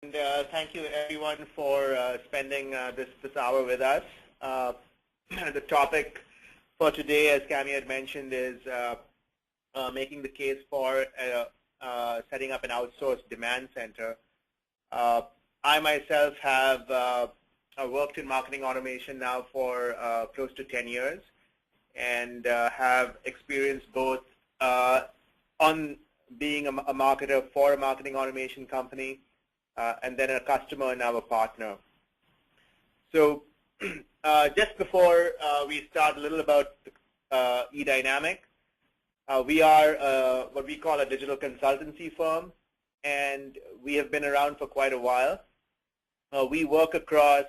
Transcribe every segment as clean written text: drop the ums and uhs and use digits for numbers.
And thank you everyone for spending this hour with us. The topic for today, as Cami had mentioned, is making the case for setting up an outsourced demand center. I myself have worked in marketing automation now for close to 10 years and have experience both on being a marketer for a marketing automation company and then a customer and now a partner. So just before we start, a little about eDynamic. We are what we call a digital consultancy firm, and we have been around for quite a while. We work across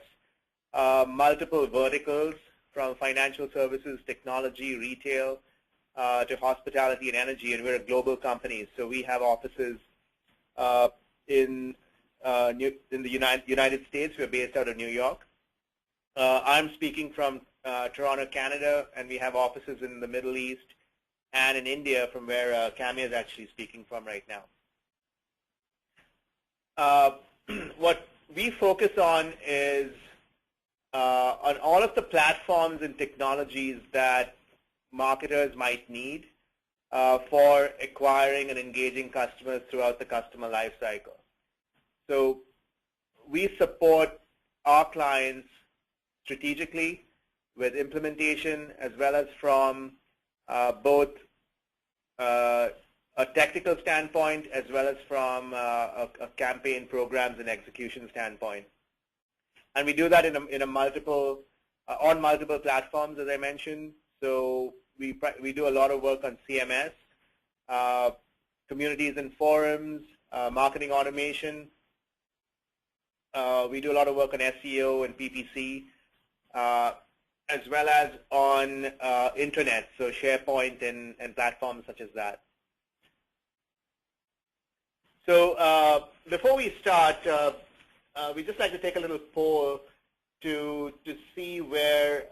multiple verticals, from financial services, technology, retail, to hospitality and energy, and we're a global company. So we have offices in the United States. We're based out of New York. I'm speaking from Toronto, Canada, and we have offices in the Middle East and in India, from where Cami is actually speaking from right now. What we focus on is on all of the platforms and technologies that marketers might need for acquiring and engaging customers throughout the customer life cycle. So we support our clients strategically with implementation, as well as from both a technical standpoint as well as from a campaign programs and execution standpoint. And we do that in a multiple on multiple platforms, as I mentioned. So we do a lot of work on CMS, communities and forums, marketing automation. We do a lot of work on SEO and PPC, as well as on intranet, so SharePoint and platforms such as that. So before we start, we'd just like to take a little poll to see where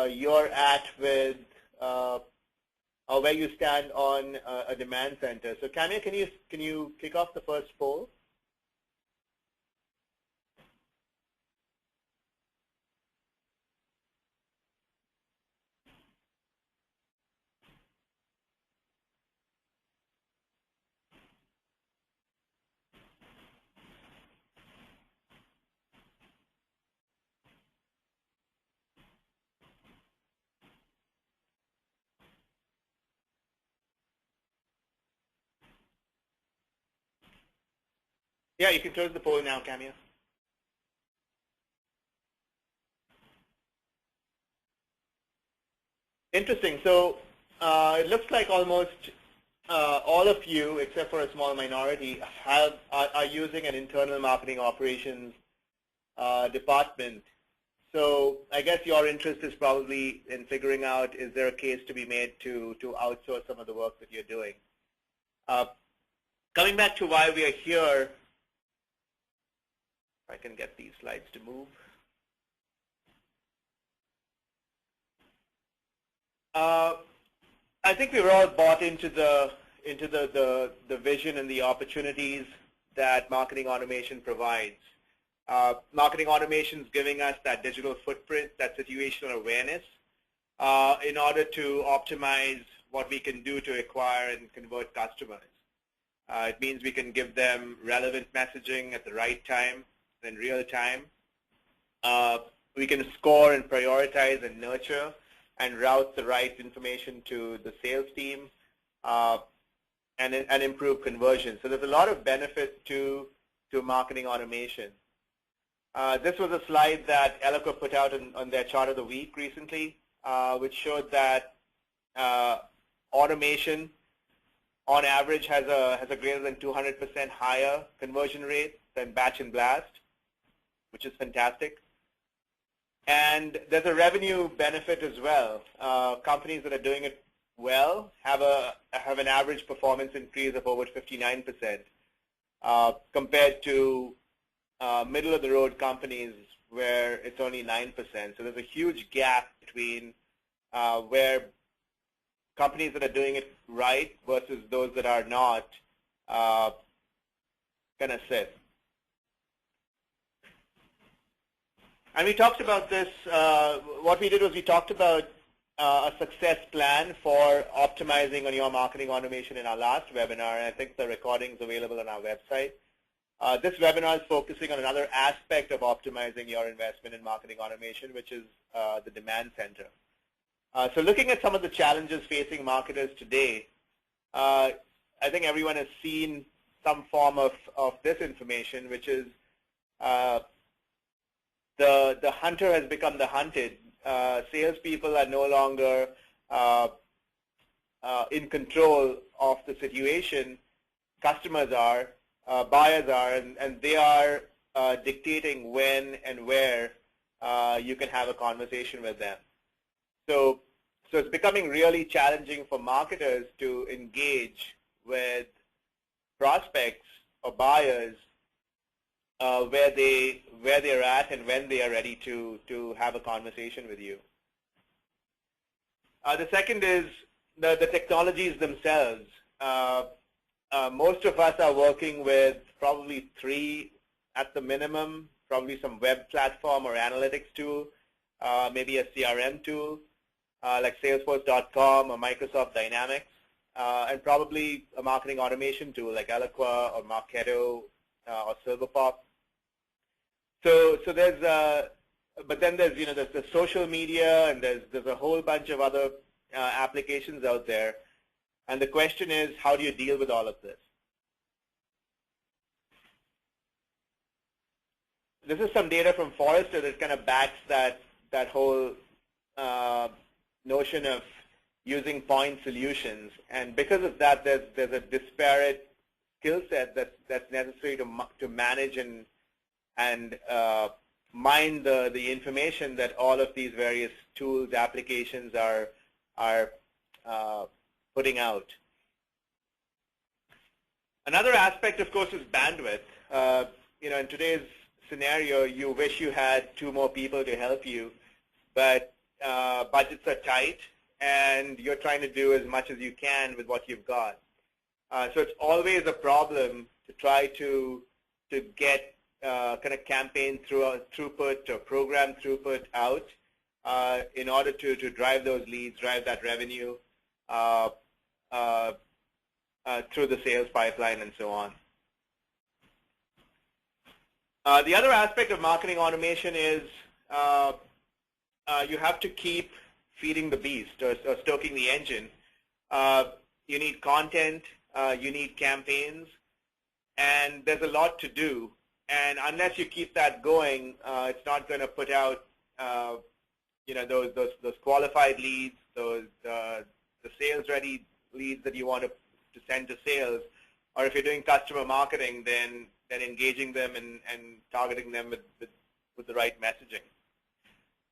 you're at with or where you stand on a demand center. So Camille, can you kick off the first poll? Yeah, you can close the poll now, Camille. Interesting. So it looks like almost all of you, except for a small minority, are using an internal marketing operations department. So I guess your interest is probably in figuring out, is there a case to be made to outsource some of the work that you're doing? Coming back to why we are here, if I can get these slides to move. I think we were all bought into the vision and the opportunities that marketing automation provides. Marketing automation is giving us that digital footprint, that situational awareness, in order to optimize what we can do to acquire and convert customers. It means we can give them relevant messaging at the right time, in real time. We can score and prioritize and nurture and route the right information to the sales team and improve conversion. So there's a lot of benefit to marketing automation. This was a slide that Eloqua put out on their chart of the week recently, which showed that automation on average has a greater than 200% higher conversion rate than batch and blast, which is fantastic. And there's a revenue benefit as well. Companies that are doing it well have an average performance increase of over 59%, compared to middle-of-the-road companies where it's only 9%. So there's a huge gap between where companies that are doing it right versus those that are not kind of sit. And we talked about this. What we did was we talked about a success plan for optimizing on your marketing automation in our last webinar, and I think the recording is available on our website. This webinar is focusing on another aspect of optimizing your investment in marketing automation, which is the demand center. So looking at some of the challenges facing marketers today, I think everyone has seen some form of this information, which is the hunter has become the hunted. Salespeople are no longer in control of the situation. Customers are, buyers are, and they are dictating when and where you can have a conversation with them. So it's becoming really challenging for marketers to engage with prospects or buyers where they're at and when they are ready to have a conversation with you. The second is the technologies themselves. Most of us are working with probably 3 at the minimum, probably some web platform or analytics tool, maybe a CRM tool like Salesforce.com or Microsoft Dynamics, and probably a marketing automation tool like Eloqua or Marketo or Silverpop. So there's, but then there's there's the social media, and there's a whole bunch of other applications out there, and the question is, how do you deal with all of this? This is some data from Forrester that kind of backs that whole notion of using point solutions, and because of that, there's a disparate skill set that's necessary to manage and mine the information that all of these various tools, applications are putting out. Another aspect, of course, is bandwidth. In today's scenario, you wish you had 2 more people to help you, but budgets are tight, and you're trying to do as much as you can with what you've got. So it's always a problem to try to get kind of campaign throughput or program throughput out in order to drive those leads, drive that revenue through the sales pipeline and so on. The other aspect of marketing automation is you have to keep feeding the beast or stoking the engine. You need content, you need campaigns, and there's a lot to do. And unless you keep that going, it's not going to put out those qualified leads, the sales-ready leads that you want to send to sales. Or if you're doing customer marketing, then engaging them and targeting them with the right messaging.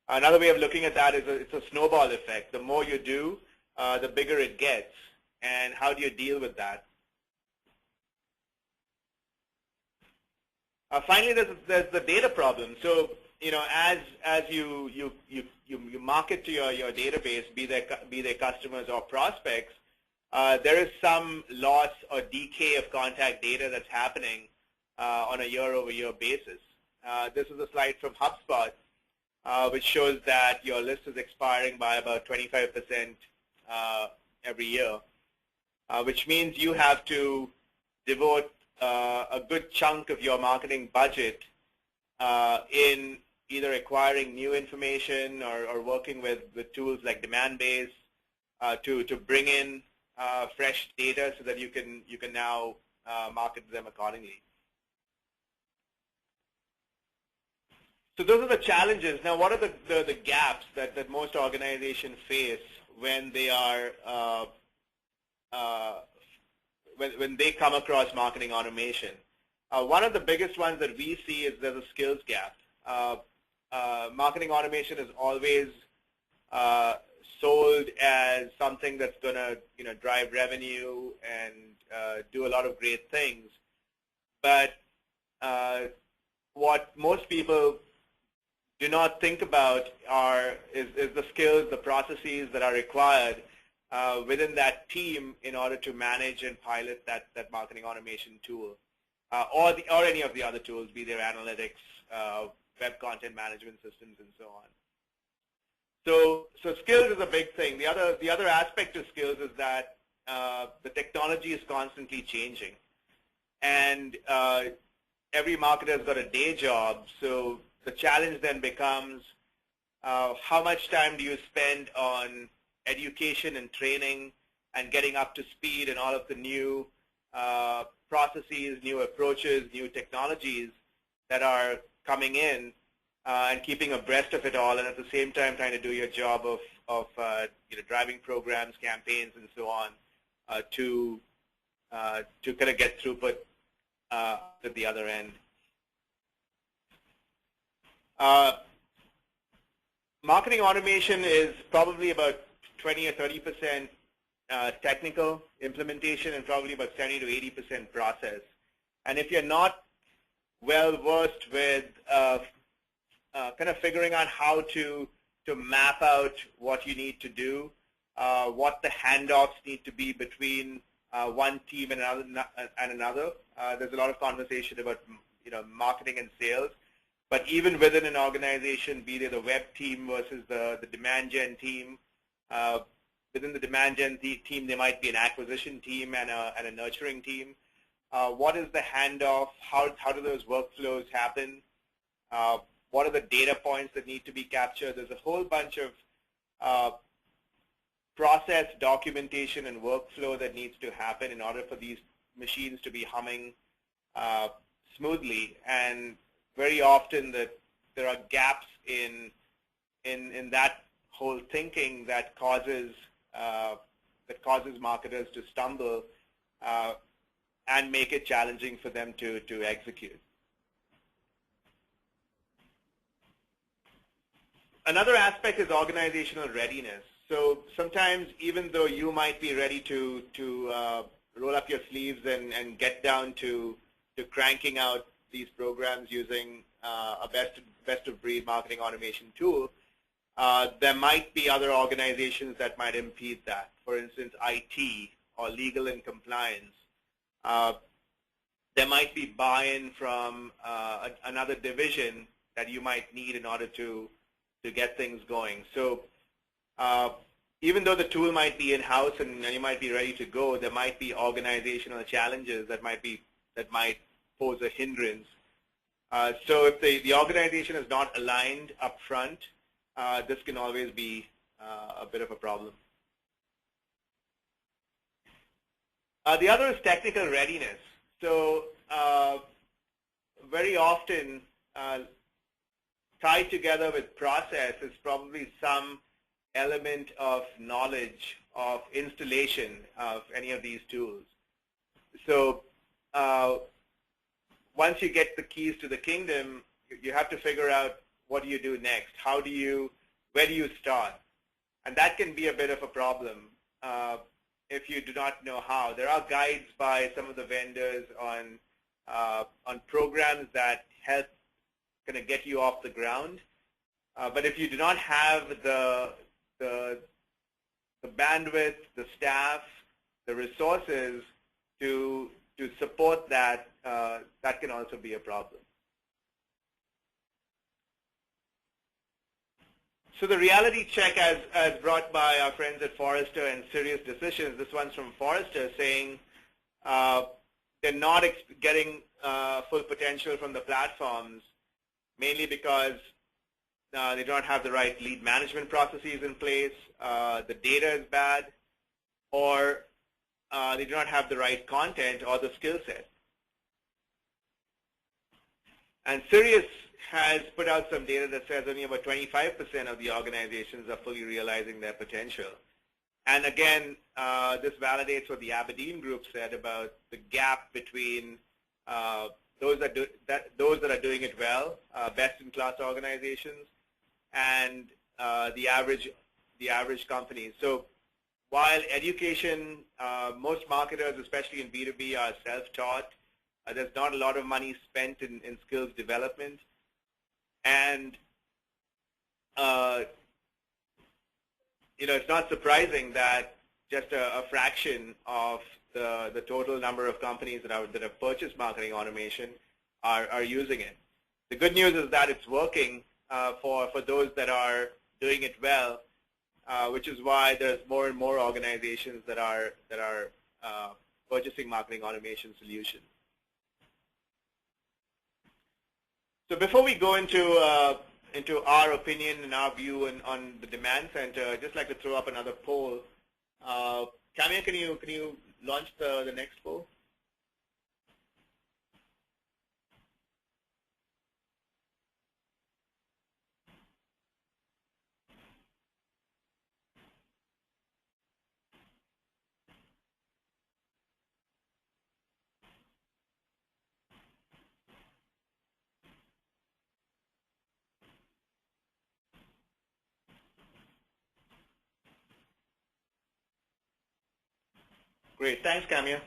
Another way of looking at that is it's a snowball effect. The more you do, the bigger it gets. And how do you deal with that? Finally, there's the data problem. So as you market to your database, be they customers or prospects, there is some loss or decay of contact data that's happening on a year-over-year basis. This is a slide from HubSpot, which shows that your list is expiring by about 25% every year, which means you have to devote a good chunk of your marketing budget in either acquiring new information or working with tools like Demandbase to bring in fresh data so that you can now market them accordingly. So those are the challenges. Now, what are the gaps that most organizations face when they are when they come across marketing automation? One of the biggest ones that we see is there's a skills gap. Marketing automation is always sold as something that's going to drive revenue and do a lot of great things. But what most people do not think about is the skills, the processes that are required within that team in order to manage and pilot that marketing automation tool. or any of the other tools, be there analytics, web content management systems, and so on. So skills is a big thing. The other aspect of skills is that the technology is constantly changing, and every marketer has got a day job. So the challenge then becomes how much time do you spend on education and training and getting up to speed and all of the new processes, new approaches, new technologies that are coming in, and keeping abreast of it all, and at the same time trying to do your job of driving programs, campaigns, and so on to kind of get throughput at the other end. Marketing automation is probably about 20 or 30% technical implementation and probably about 70 to 80% process. And if you're not well versed with kind of figuring out how to map out what you need to do, what the handoffs need to be between one team and another. There's a lot of conversation about marketing and sales, but even within an organization, be it the web team versus the demand gen team, within the demand gen team, there might be an acquisition team and a nurturing team. What is the handoff? How do those workflows happen? What are the data points that need to be captured? There's a whole bunch of process, documentation, and workflow that needs to happen in order for these machines to be humming smoothly. And very often there are gaps in that whole thinking that causes marketers to stumble and make it challenging for them to execute. Another aspect is organizational readiness. So sometimes, even though you might be ready to roll up your sleeves and get down to cranking out these programs using a best-of-breed marketing automation tool, there might be other organizations that might impede that. For instance, IT or legal and compliance. There might be buy-in from another division that you might need in order to get things going. So even though the tool might be in-house and you might be ready to go, there might be organizational challenges that might pose a hindrance. So if the organization is not aligned up front, this can always be a bit of a problem. The other is technical readiness. So very often tied together with process is probably some element of knowledge of installation of any of these tools. So once you get the keys to the kingdom, you have to figure out what do you do next. Where do you start? And that can be a bit of a problem if you do not know how. There are guides by some of the vendors on programs that help kind of get you off the ground. But if you do not have the bandwidth, the staff, the resources to support that, that can also be a problem. So the reality check as brought by our friends at Forrester and Serious Decisions, this one's from Forrester saying they're not getting full potential from the platforms, mainly because they don't have the right lead management processes in place, the data is bad, or they do not have the right content or the skill set. And Sirius has put out some data that says only about 25% of the organizations are fully realizing their potential. And again, this validates what the Aberdeen group said about the gap between those that are doing it well, best-in-class organizations, and the average companies. So while education, most marketers, especially in B2B, are self-taught, there's not a lot of money spent in skills development. And it's not surprising that just a fraction of the total number of companies that have purchased marketing automation are using it. The good news is that it's working for those that are doing it well, which is why there's more and more organizations that are purchasing marketing automation solutions. So before we go into our opinion and our view on the demand center, I'd just like to throw up another poll. Kamya, can you launch the next poll? Great, thanks, Kamya.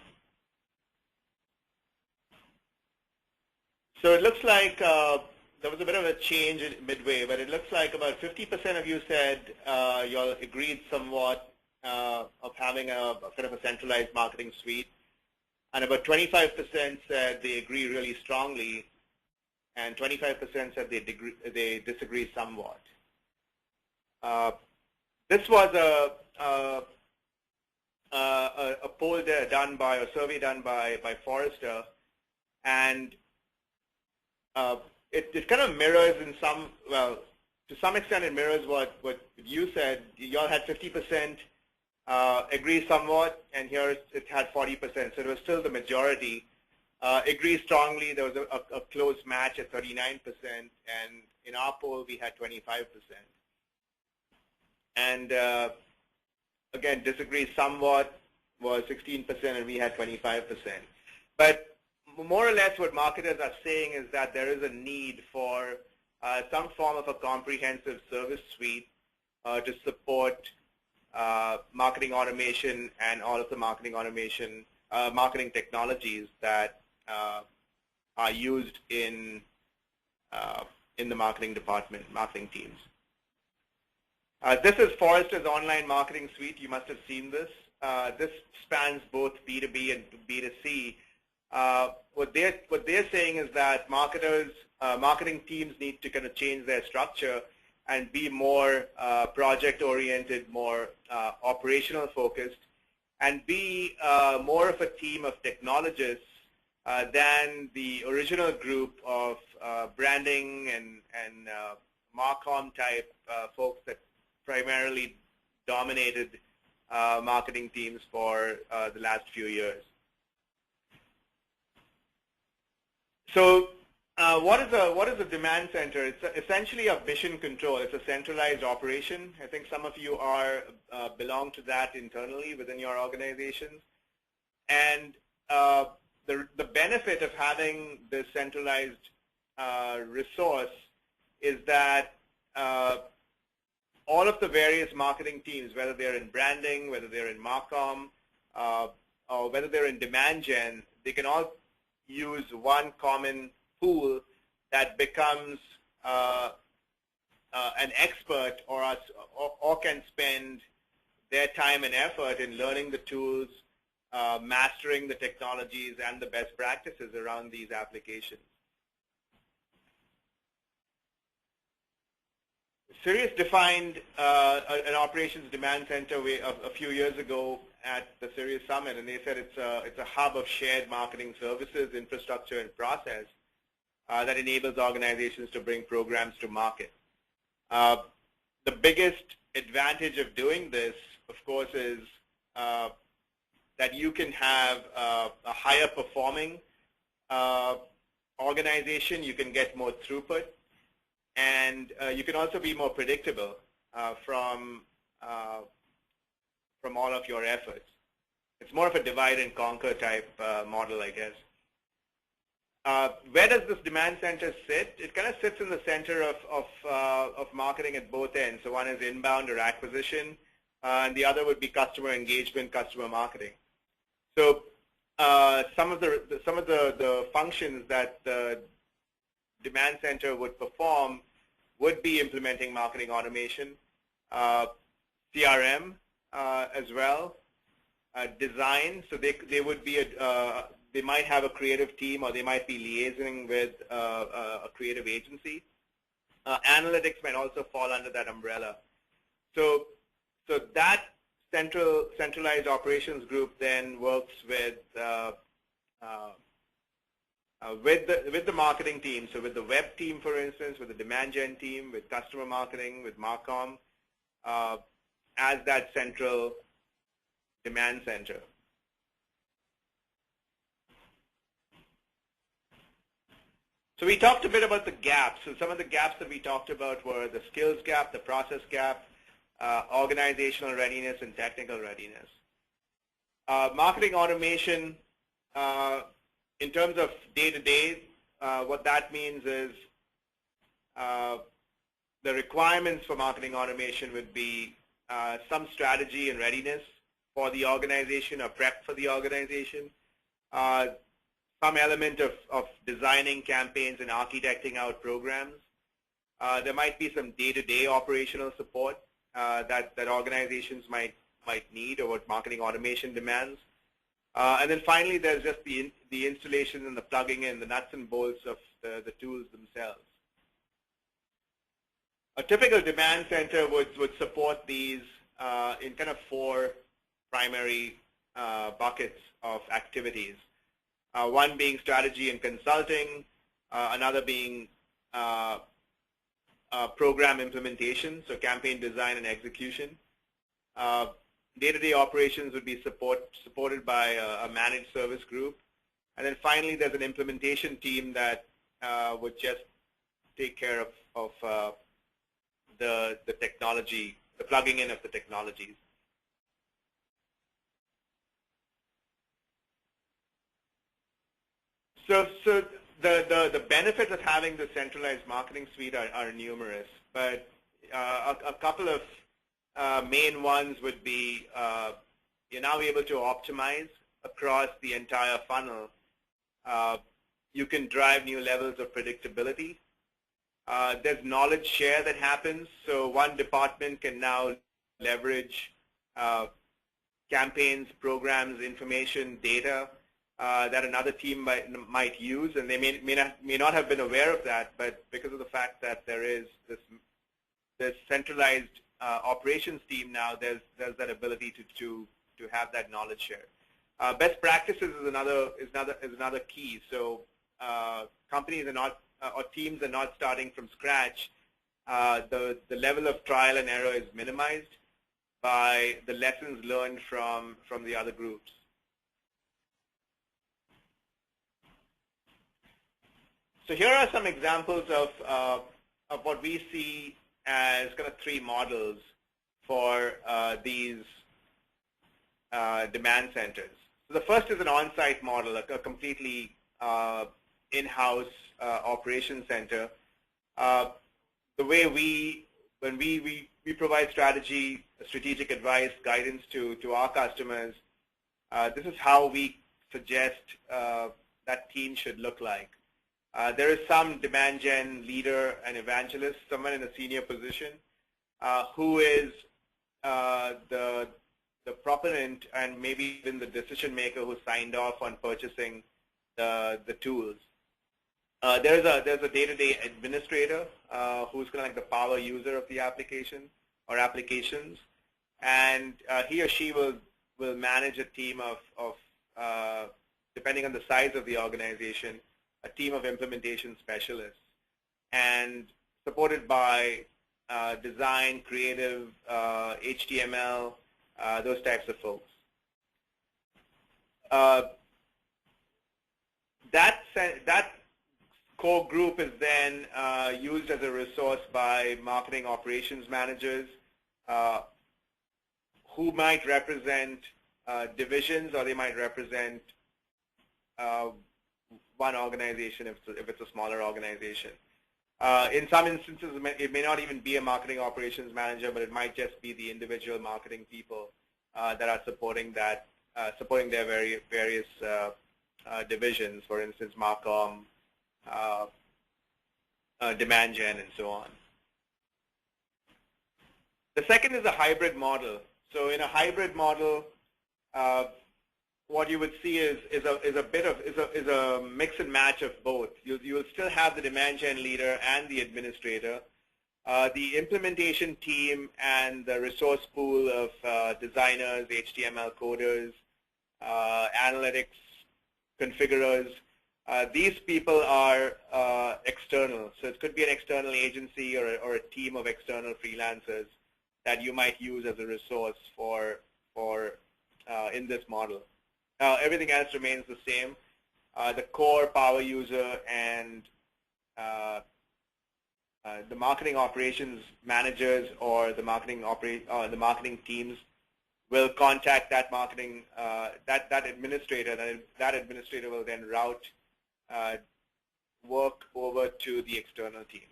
So it looks like there was a bit of a change midway, but it looks like about 50% of you said you all agreed somewhat of having a kind of a centralized marketing suite, and about 25% said they agree really strongly, and 25% said they disagree somewhat. This was a poll done by, a survey done by Forrester, and it kind of mirrors in some, well, to some extent it mirrors what you said. You all had 50% agree somewhat, and here it had 40%, so it was still the majority. Agree strongly, there was a close match at 39%, and in our poll we had 25%. And again, disagree somewhat was 16%, and we had 25%. But more or less what marketers are saying is that there is a need for some form of a comprehensive service suite to support marketing automation and all of the marketing automation, marketing technologies that are used in the marketing department, marketing teams. This is Forrester's online marketing suite. You must have seen this. This spans both B2B and B2C. What they're saying is that marketing teams need to kind of change their structure and be more project-oriented, more operational focused, and be more of a team of technologists than the original group of branding and Marcom type folks that primarily dominated marketing teams for the last few years. So what is a demand center? It's essentially a mission control. It's a centralized operation. I think some of you belong to that internally within your organizations. And the benefit of having this centralized resource is that all of the various marketing teams, whether they're in branding, whether they're in Marcom, or whether they're in demand gen, they can all use one common pool that becomes an expert or can spend their time and effort in learning the tools, mastering the technologies and the best practices around these applications. Sirius defined an operations demand center a few years ago at the Sirius Summit, and they said it's a hub of shared marketing services, infrastructure, and process that enables organizations to bring programs to market. The biggest advantage of doing this, of course, is that you can have a higher performing organization. You can get more throughput, and you can also be more predictable from all of your efforts. It's more of a divide and conquer type model, I guess. Where does this demand center sit? It kind of sits in the center of marketing at both ends. So one is inbound or acquisition, and the other would be customer engagement, customer marketing. So some of the functions that the demand center would perform would be implementing marketing automation, CRM as well, design. So they would be they might have a creative team, or they might be liaising with a creative agency. Analytics might also fall under that umbrella. So that centralized operations group then works with the marketing team. So with the web team, for instance, with the demand gen team, with customer marketing, with Marcom, as that central demand center. So we talked a bit about the gaps. So some of the gaps that we talked about were the skills gap, the process gap, organizational readiness, and technical readiness. Marketing automation, in terms of day-to-day, what that means is the requirements for marketing automation would be some strategy and readiness for the organization, or prep for the organization, some element of designing campaigns and architecting out programs. There might be some day-to-day operational support that organizations might need, or what marketing automation demands. And then finally, there's just the installation and the plugging in, the nuts and bolts of the tools themselves. A typical demand center would support these in kind of 4 primary buckets of activities. One being strategy and consulting, another being program implementation, so campaign design and execution. Day-to-day operations would be supported by a managed service group. And then finally, there's an implementation team that would just take care of the technology, the plugging in of the technologies. So the benefits of having the centralized marketing suite are numerous, but a couple of main ones would be you're now able to optimize across the entire funnel. You can drive new levels of predictability. There's knowledge share that happens, so one department can now leverage campaigns, programs, information, data that another team might use, and they may not have been aware of that, but because of the fact that there is this centralized operations team now, there's that ability to have that knowledge share. Best practices is another key. So companies are not, or teams are not starting from scratch. The level of trial and error is minimized by the lessons learned from the other groups. So here are some examples of what we see as kind of 3 models for these demand centers. So the first is an on-site model, a completely in-house operation center. The way when we provide strategic advice, guidance to our customers, this is how we suggest that team should look like. There is some demand gen leader and evangelist, someone in a senior position, who is the proponent and maybe even the decision maker who signed off on purchasing the tools. There's a day-to-day administrator who's kind of like the power user of the application or applications, and he or she will manage a team of depending on the size of the organization, a team of implementation specialists, and supported by design, creative, HTML, those types of folks. That core group is then used as a resource by marketing operations managers who might represent divisions, or they might represent one organization if it's a smaller organization. In some instances, it may not even be a marketing operations manager, but it might just be the individual marketing people that are supporting their various divisions, for instance, Marcom, demand gen, and so on. The second is a hybrid model. So in a hybrid model, what you would see is a mix and match of both. You will still have the demand gen leader and the administrator. The implementation team and the resource pool of designers, HTML coders, analytics configurers, these people are external. So it could be an external agency or a team of external freelancers that you might use as a resource for in this model. Everything else remains the same. The core power user and the marketing operations managers or the marketing teams will contact that marketing that administrator. That administrator will then route work over to the external team.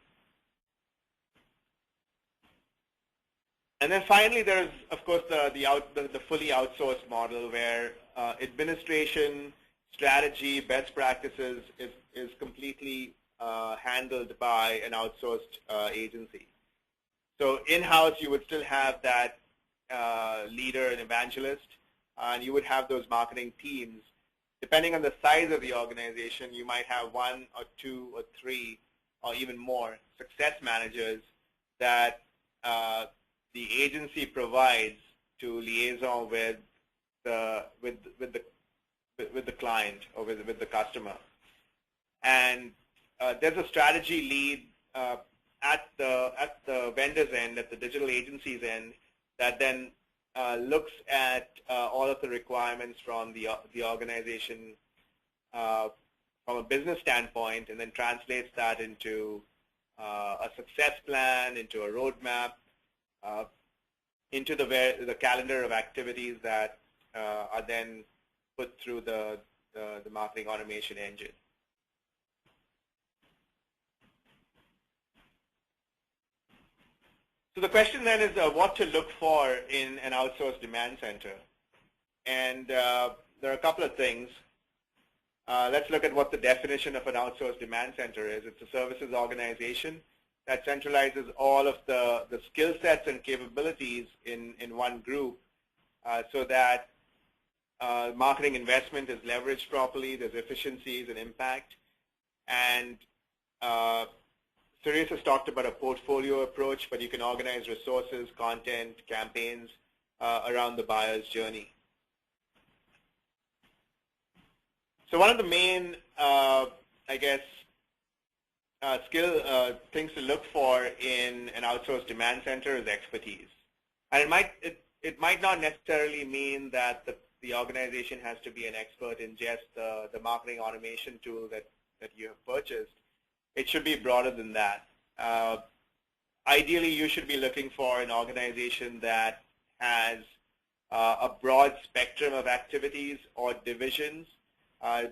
And then finally, there's of course the fully outsourced model where administration, strategy, best practices is completely handled by an outsourced agency. So in-house, you would still have that leader and evangelist, and you would have those marketing teams. Depending on the size of the organization, you might have 1 or 2 or 3 or even more success managers that the agency provides to liaison with the client or with the customer. And there's a strategy lead at the vendor's end, at the digital agency's end, that then looks at all of the requirements from the organization from a business standpoint, and then translates that into a success plan, into a roadmap, into the calendar of activities that are then put through the marketing automation engine. So the question then is what to look for in an outsourced demand center. And there are a couple of things. Let's look at what the definition of an outsourced demand center is. It's a services organization that centralizes all of the skill sets and capabilities in one group so that marketing investment is leveraged properly, there's efficiencies and impact. And Suresh has talked about a portfolio approach, but you can organize resources, content, campaigns around the buyer's journey. So one of the main, I guess, things to look for in an outsourced demand center is expertise. And it might not necessarily mean that the organization has to be an expert in just the marketing automation tool that you have purchased. It should be broader than that. Ideally, you should be looking for an organization that has a broad spectrum of activities or divisions,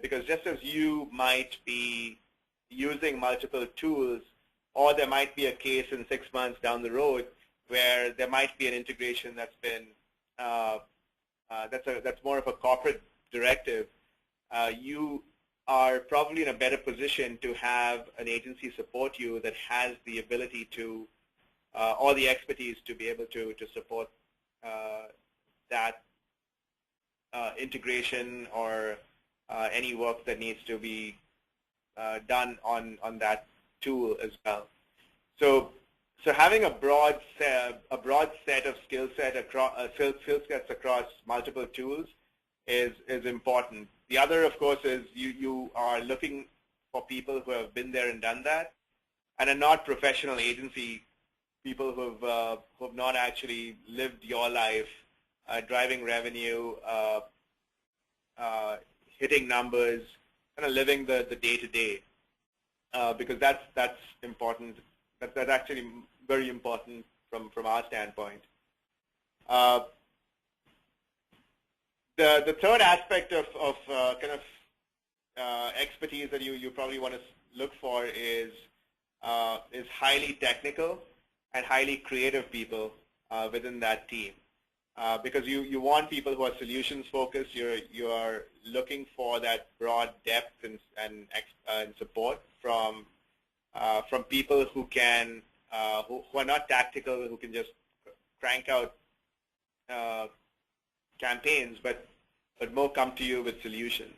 because just as you might be using multiple tools, or there might be a case in 6 months down the road where there might be an integration that's been that's more of a corporate directive, you are probably in a better position to have an agency support you that has the ability to, or the expertise to be able to support that integration or any work that needs to be done on that tool as well. So having a broad set of skill sets across multiple tools is important. The other, of course, is you are looking for people who have been there and done that, and are not professional agency people who have not actually lived your life, driving revenue, hitting numbers, kind of living the day-to-day, because that's important. That's actually very important from our standpoint. The third aspect of kind of expertise that you probably want to look for is highly technical and highly creative people within that team, because you want people who are solutions focused. You are looking for that broad depth and support from people who can who are not tactical, who can just crank out campaigns, but but more come to you with solutions.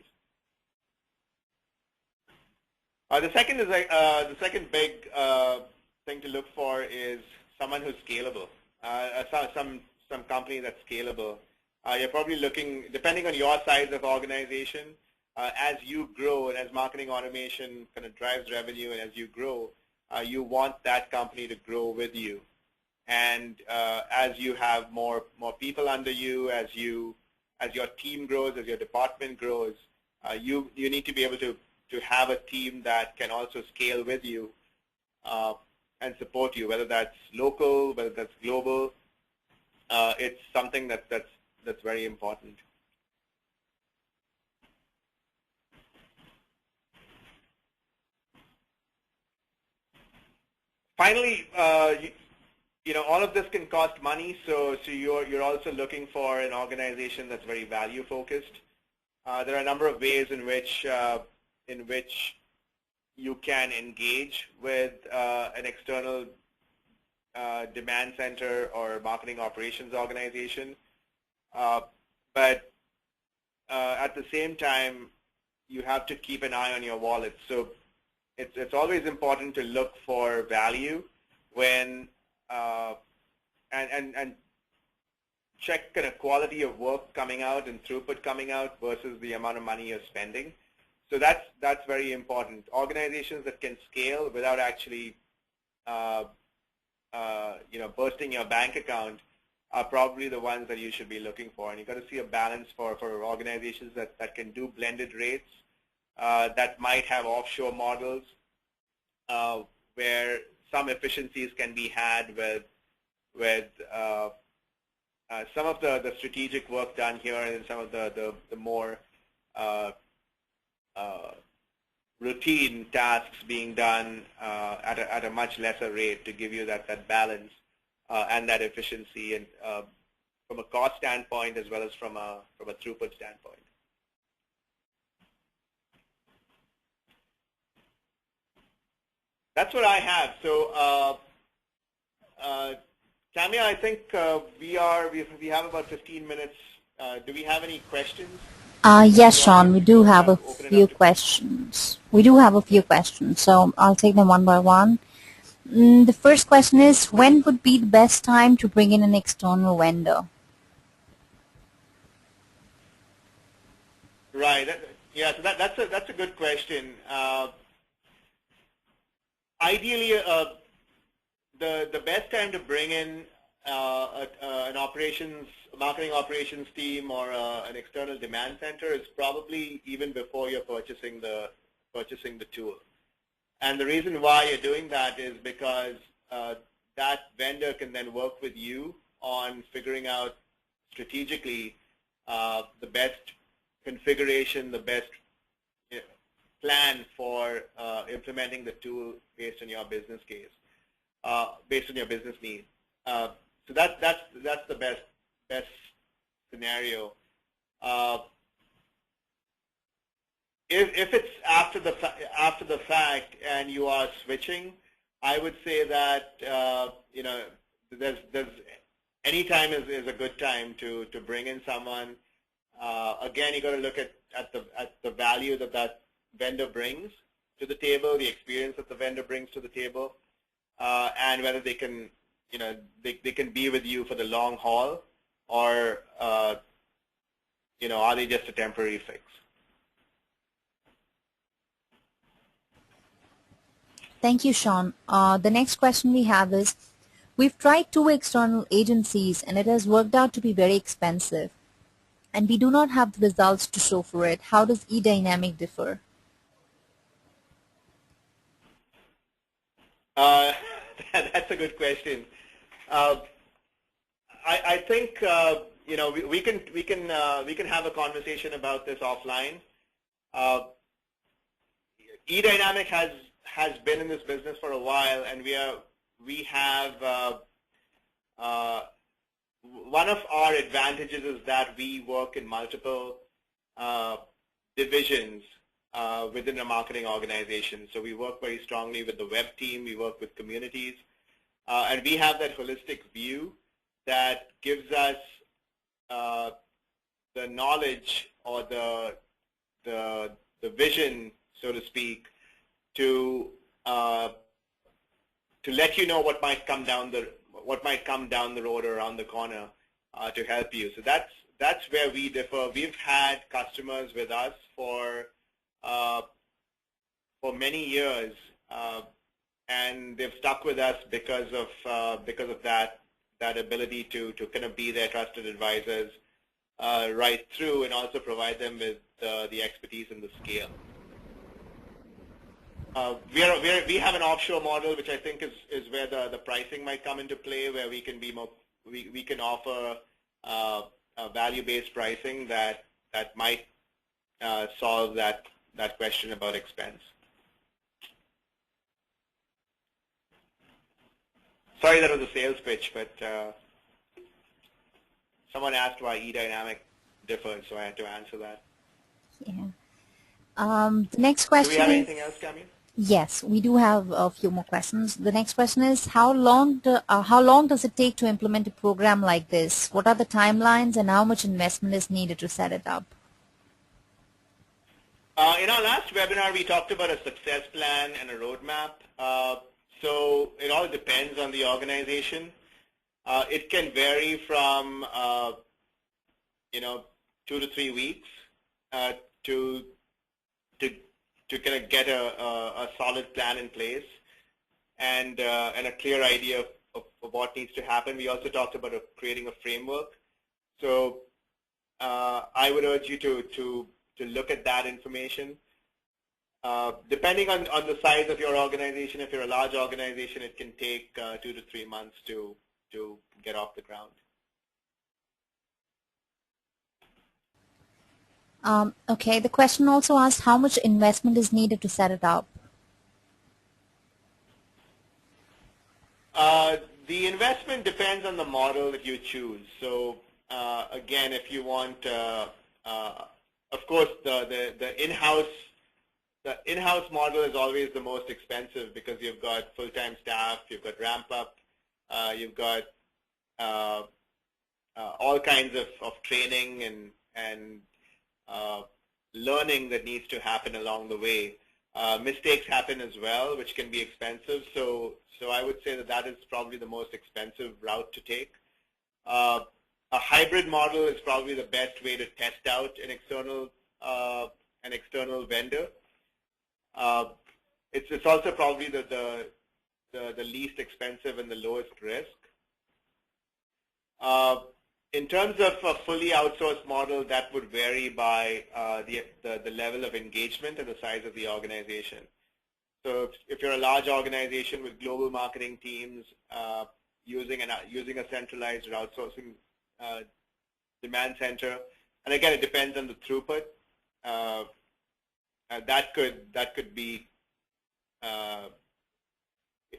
The second big thing to look for is someone who's scalable. Some company that's scalable. You're probably looking, depending on your size of organization, as you grow and as marketing automation kind of drives revenue, and as you grow, you want that company to grow with you. And as you have more people under you, as your team grows, as your department grows, you need to be able to have a team that can also scale with you and support you, whether that's local, whether that's global. It's something that's very important. Finally, all of this can cost money, so you're also looking for an organization that's very value focused. There are a number of ways in which you can engage with an external demand center or marketing operations organization, but at the same time, you have to keep an eye on your wallet. So it's always important to look for value when and check kind of quality of work coming out and throughput coming out versus the amount of money you're spending. So that's very important. Organizations that can scale without actually bursting your bank account are probably the ones that you should be looking for. And you've got to see a balance for organizations that can do blended rates, that might have offshore models where some efficiencies can be had with some of the strategic work done here and some of the more routine tasks being done at a much lesser rate to give you that balance and that efficiency, and from a cost standpoint as well as from a throughput standpoint. That's what I have. So, Tamia, I think we have about 15 minutes. Do we have any questions? Yes, Sean, we do have a few questions. So I'll take them one by one. The first question is, when would be the best time to bring in an external vendor? Right. So that's a good question. Ideally, the best time to bring in an marketing operations team or an external demand center is probably even before you're purchasing the tool. And the reason why you're doing that is because that vendor can then work with you on figuring out strategically the best configuration, the best plan for implementing the tool based on your business case, based on your business needs. So that's the best scenario. If it's after the fact and you are switching, I would say that there's any time is a good time to bring in someone. Again, you got to look at the value that vendor brings to the table, the experience that the vendor brings to the table, and whether they can they can be with you for the long haul, or are they just a temporary fix? Thank you, Sean. The next question we have is, we've tried 2 external agencies and it has worked out to be very expensive, and we do not have the results to show for it. How does eDynamic differ? That's a good question. I think we can have a conversation about this offline. eDynamic has been in this business for a while, and we have one of our advantages is that we work in multiple divisions within a marketing organization. So we work very strongly with the web team, we work with communities, and we have that holistic view that gives us the knowledge or the vision, so to speak, to let you know what might come down the road or around the corner to help you. So that's where we differ. We've had customers with us for many years, and they've stuck with us because of that ability to kind of be their trusted advisors right through, and also provide them with the expertise and the scale. We have an offshore model, which I think is where the pricing might come into play, where we can be more, we can offer value-based pricing that might solve that question about expense. Sorry that was a sales pitch, but someone asked why eDynamic differs, so I had to answer that. Yeah. The next question. Do we have anything else, Camille? Yes, we do have a few more questions. The next question is, how long does it take to implement a program like this? What are the timelines and how much investment is needed to set it up? In our last webinar, we talked about a success plan and a roadmap. So it all depends on the organization. It can vary from 2 to 3 weeks to kind of get a solid plan in place and a clear idea of what needs to happen. We also talked about creating a framework. So I would urge you to look at that information. Depending on the size of your organization, if you're a large organization, it can take 2 to 3 months to get off the ground. Okay, the question also asked how much investment is needed to set it up. The investment depends on the model that you choose. So again, if you want, of course, the in-house model is always the most expensive because you've got full-time staff, you've got ramp up, you've got all kinds of training and learning that needs to happen along the way. Mistakes happen as well, which can be expensive. So I would say that is probably the most expensive route to take. A hybrid model is probably the best way to test out an external vendor. It's also probably the least expensive and the lowest risk. In terms of a fully outsourced model, that would vary by the level of engagement and the size of the organization. So if you're a large organization with global marketing teams using a centralized or outsourcing demand center, and again, it depends on the throughput. That could be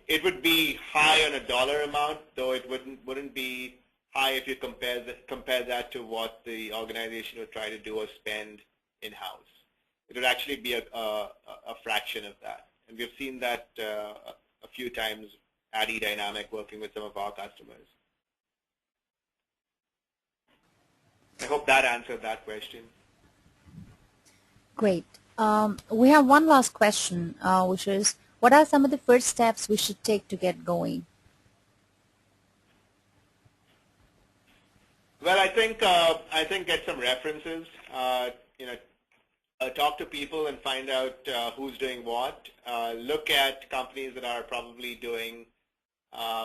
it would be high on a dollar amount, though it wouldn't be high if you compare that to what the organization would try to do or spend in-house. It would actually be a fraction of that, and we've seen that a few times at eDynamic working with some of our customers. I hope that answered that question. Great. We have one last question, which is, what are some of the first steps we should take to get going? Well, I think get some references. Talk to people and find out who's doing what. Look at companies that are probably doing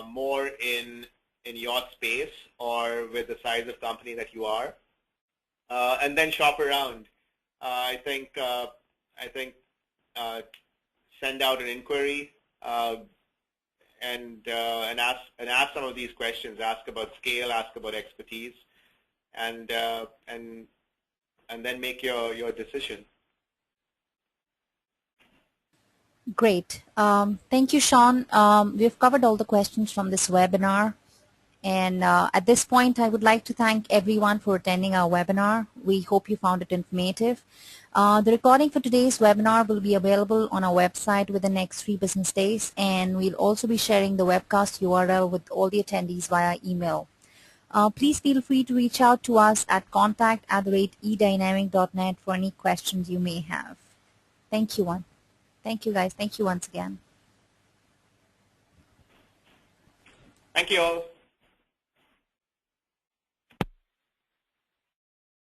more in your space or with the size of company that you are, and then shop around. I think send out an inquiry and ask some of these questions. Ask about scale. Ask about expertise, and then make your decision. Great. Thank you, Sean. We've covered all the questions from this webinar. And at this point, I would like to thank everyone for attending our webinar. We hope you found it informative. The recording for today's webinar will be available on our website within the next 3 business days, and we'll also be sharing the webcast URL with all the attendees via email. Please feel free to reach out to us at contact@edynamic.net for any questions you may have. Thank you, one. Thank you, guys. Thank you once again. Thank you all.